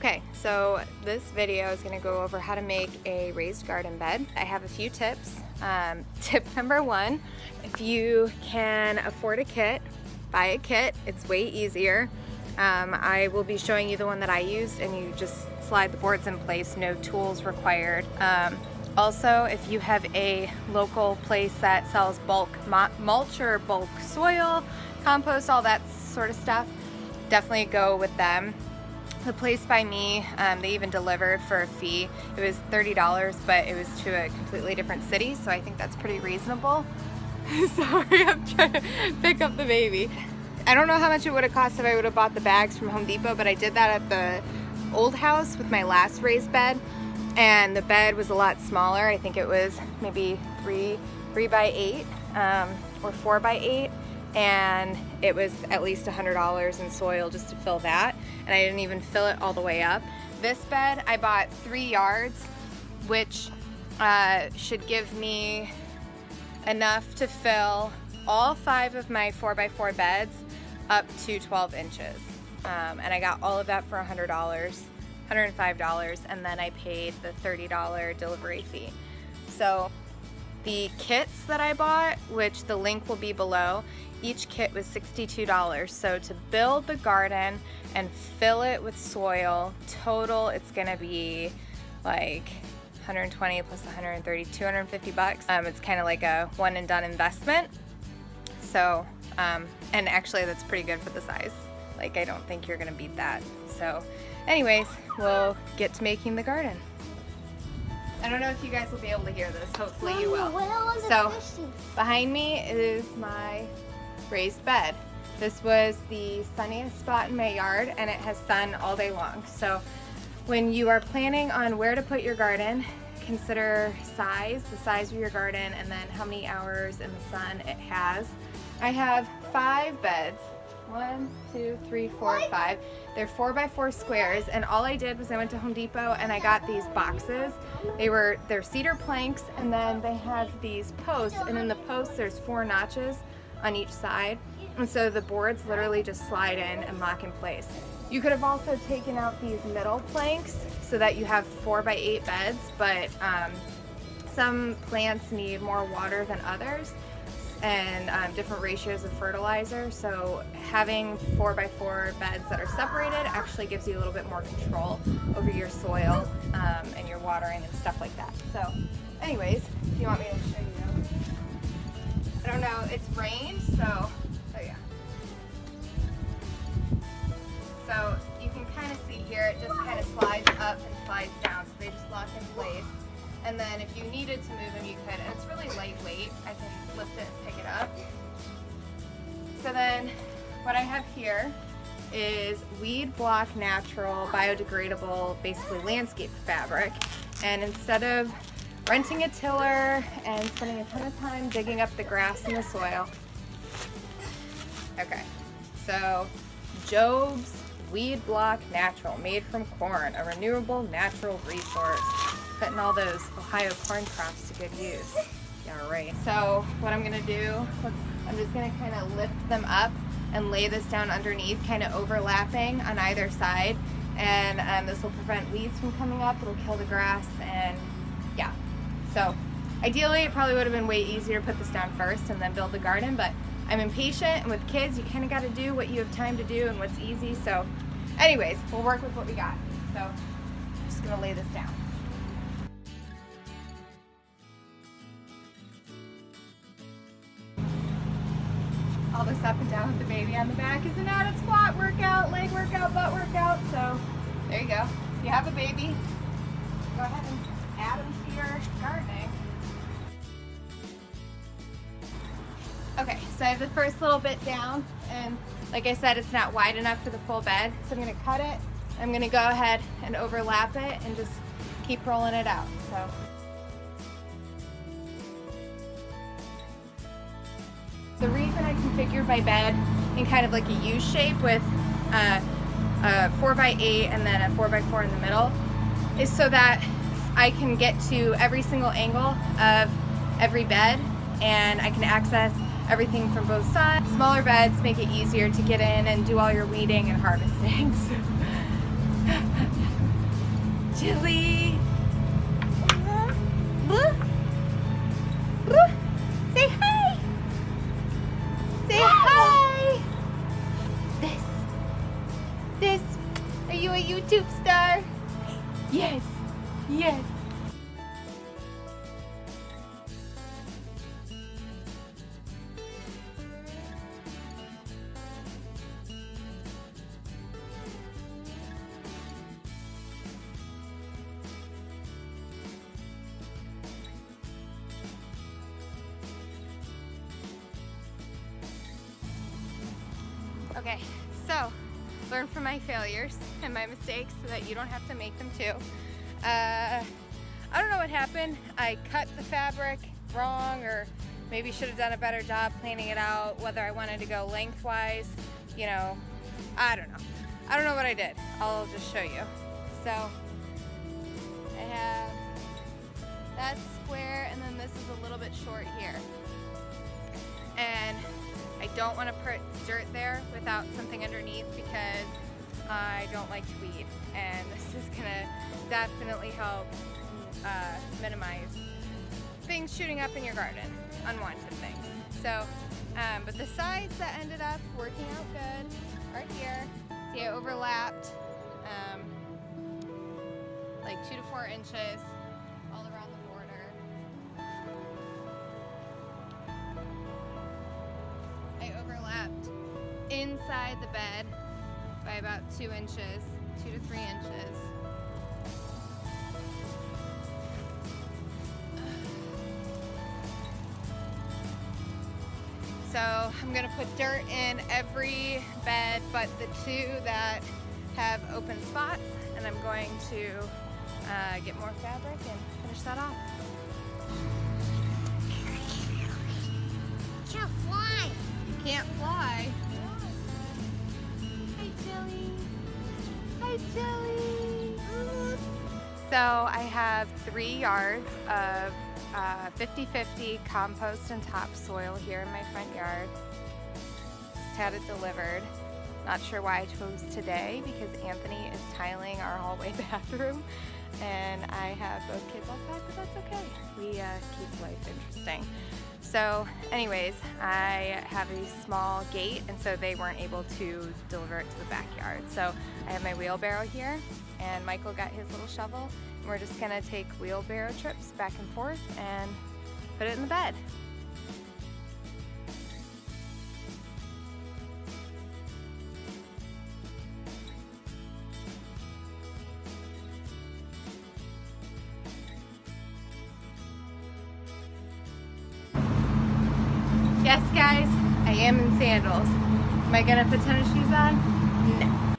Okay, so this video is going to go over how to make a raised garden bed. I have a few tips. Tip number one, if you can afford a kit, buy a kit. It's way easier. I will be showing you the one that I used, and you just slide the boards in place, no tools required. Also, if you have a local place that sells bulk mulch or bulk soil, compost, all that sort of stuff, definitely go with them. The place by me, they even delivered for a fee. It was $30, but it was to a completely different city, so I think that's pretty reasonable. Sorry, I'm trying to pick up the baby. I don't know how much it would have cost if I would have bought the bags from Home Depot, but I did that at the old house with my last raised bed, and the bed was a lot smaller. I think it was maybe 3 by 8 or 4 by 8, and it was at least $100 in soil just to fill that, and I didn't even fill it all the way up. This bed I bought 3 yards, which should give me enough to fill all 5 of my 4x4 beds up to 12 inches. And I got all of that for $100, $105, and then I paid the $30 delivery fee. So the kits that I bought, which the link will be below, each kit was $62. So to build the garden and fill it with soil, total it's gonna be like 120 plus 130, 250 bucks. It's kind of like a one and done investment. So, and actually that's pretty good for the size. Like, I don't think you're gonna beat that. So anyways, we'll get to making the garden. I don't know if you guys will be able to hear this. Hopefully you will. So behind me is my raised bed. This was the sunniest spot in my yard, and it has sun all day long. So when you are planning on where to put your garden, consider size, the size of your garden, and then how many hours in the sun it has. I have 5 beds. 1, 2, 3, 4, 5. They're 4x4 squares, and all I did was I went to Home Depot and I got these boxes. They're cedar planks, and then they have these posts, and in the posts there's 4 notches on each side, and so the boards literally just slide in and lock in place. You could have also taken out these middle planks so that you have 4x8 beds, but some plants need more water than others, and different ratios of fertilizer, so having 4x4 beds that are separated actually gives you a little bit more control over your soil and your watering and stuff like that. So anyways, if you want me to show you, I don't know, it's rained, so oh yeah. So you can kind of see here, it just kind of slides up and slides down, so they just lock in place. And then if you needed to move them, you could. And it's really lightweight. I can lift it and pick it up. So then what I have here is Weed Block Natural biodegradable, basically landscape fabric. And instead of renting a tiller and spending a ton of time digging up the grass and the soil. Okay, so Job's Weed Block Natural, made from corn, a renewable natural resource. Putting all those Ohio corn crops to good use. Yeah, right. So what I'm gonna do, I'm just gonna kind of lift them up and lay this down underneath, kind of overlapping on either side. And this will prevent weeds from coming up. It'll kill the grass, and yeah. So ideally, it probably would have been way easier to put this down first and then build the garden, but I'm impatient, and with kids, you kind of got to do what you have time to do and what's easy. So anyways, we'll work with what we got. So I'm just gonna lay this down. All this up and down with the baby on the back is an added squat workout, leg workout, butt workout. So there you go. If you have a baby, go ahead and add them to your gardening. Okay, so I have the first little bit down, and like I said, it's not wide enough for the full bed, so I'm going to cut it. I'm going to go ahead and overlap it and just keep rolling it out. So. The reason I configured my bed in kind of like a U shape with a 4x8 and then a 4x4 in the middle is so that I can get to every single angle of every bed, and I can access everything from both sides. Smaller beds make it easier to get in and do all your weeding and harvesting. Chili. Say hi. Say hi. This. Are you a YouTube star? Yes. Yes. Okay, so learn from my failures and my mistakes so that you don't have to make them too. I don't know what happened. I cut the fabric wrong, or maybe should have done a better job planning it out, whether I wanted to go lengthwise, you know, I don't know. I don't know what I did. I'll just show you. So I have that square, and then this is a little bit short here. And I don't want to put dirt there without something underneath because I don't like to weed, and this is gonna definitely help minimize things shooting up in your garden, unwanted things. So, but the sides that ended up working out good are here. See, I overlapped like 2 to 4 inches all around the border. I overlapped inside the bed by about 2 inches, 2 to 3 inches. So I'm gonna put dirt in every bed but the 2 that have open spots, and I'm going to get more fabric and finish that off. Can't fly. You can't fly. Hi, Jelly. Hi, Jelly. So I have 3 yards of 50-50 compost and topsoil here in my front yard. Just had it delivered. Not sure why I chose today, because Anthony is tiling our hallway bathroom and I have both kids outside, but that's okay. We keep life interesting. So anyways, I have a small gate, and so they weren't able to deliver it to the backyard. So I have my wheelbarrow here, and Michael got his little shovel, and we're just gonna take wheelbarrow trips back and forth and put it in the bed. Yes, guys, I am in sandals. Am I gonna put tennis shoes on? No.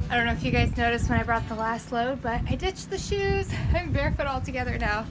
I don't know if you guys noticed when I brought the last load, but I ditched the shoes. I'm barefoot altogether now.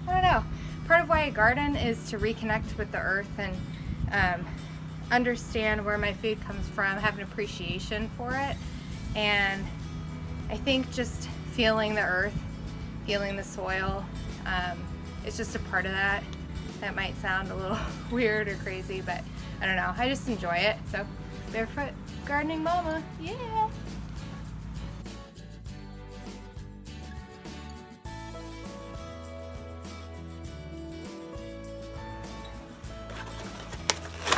I don't know. Part of why I garden is to reconnect with the earth and understand where my food comes from, have an appreciation for it. And I think just feeling the earth, feeling the soil, it's just a part of that. That might sound a little weird or crazy, but I don't know. I just enjoy it. So, barefoot gardening mama, yeah.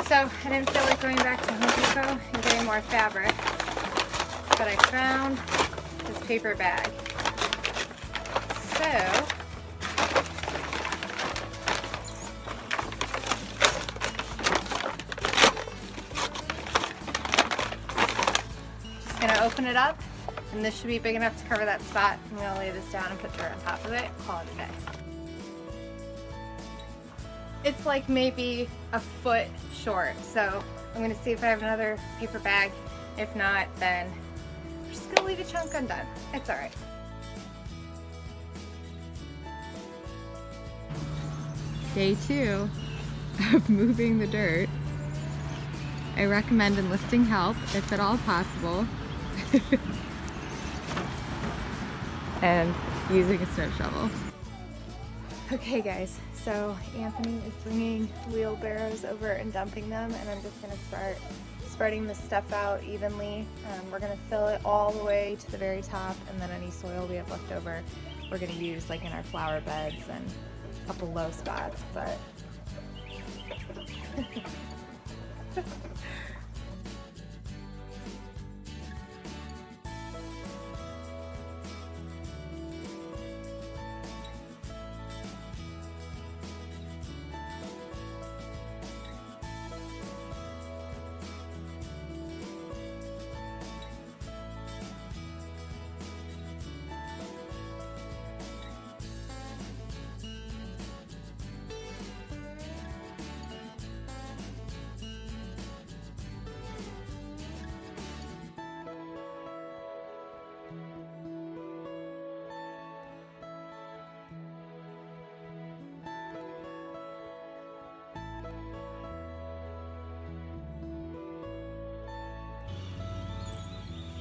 So, I didn't feel like going back to Home Depot and getting more fabric, but I found this paper bag. So, just gonna open it up, and this should be big enough to cover that spot. I'm gonna lay this down and put dirt on top of it, call it a day. It's like maybe a foot short, so I'm gonna see if I have another paper bag. If not, then I'm just gonna leave a chunk undone. It's all right. Day 2 of moving the dirt. I recommend enlisting help if at all possible and using a snow shovel. Okay guys, so Anthony is bringing wheelbarrows over and dumping them, and I'm just gonna start spreading this stuff out evenly. We're gonna fill it all the way to the very top, and then any soil we have left over we're gonna use like in our flower beds and a couple low spots, but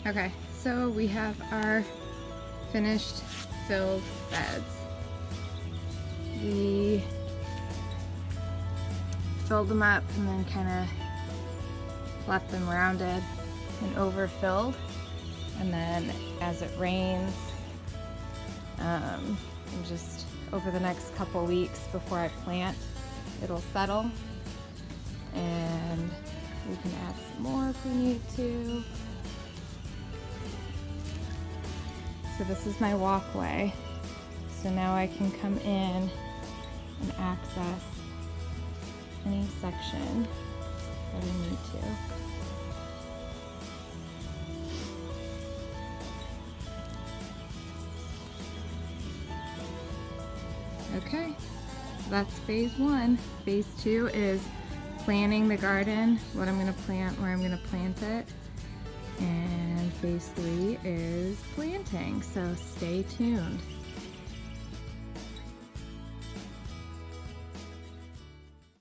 okay, so we have our finished filled beds. We filled them up and then kind of left them rounded and overfilled, and then as it rains, and just over the next couple weeks before I plant, it'll settle and we can add some more if we need to. So this is my walkway. So now I can come in and access any section that I need to. Okay, so that's phase one. Phase two is planning the garden, what I'm gonna plant, where I'm gonna plant it. And phase three is planting, so stay tuned.